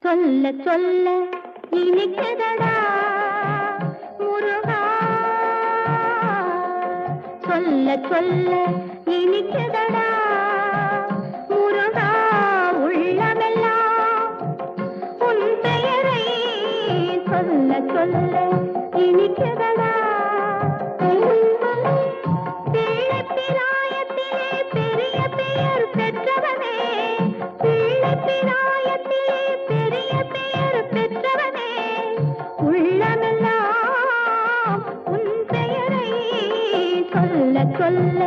சொல்ல சொல்ல இனிக்குதடா முருகா, சொல்ல சொல்ல இனிக்குதடா முருகா, உள்ளமெல்லாம் உன் பெயரை சொல்ல சொல்ல இனிக்குதடா. பிள்ளைப்பிராயத்திலே பெரிய பெயர் பெற்றவனே, பிள்ளைப்பிராயத்திலே பெரிய பெயர் பெற்றவனே, உள்ளமெல்லாம் உன் பெயரை சொல்ல சொல்ல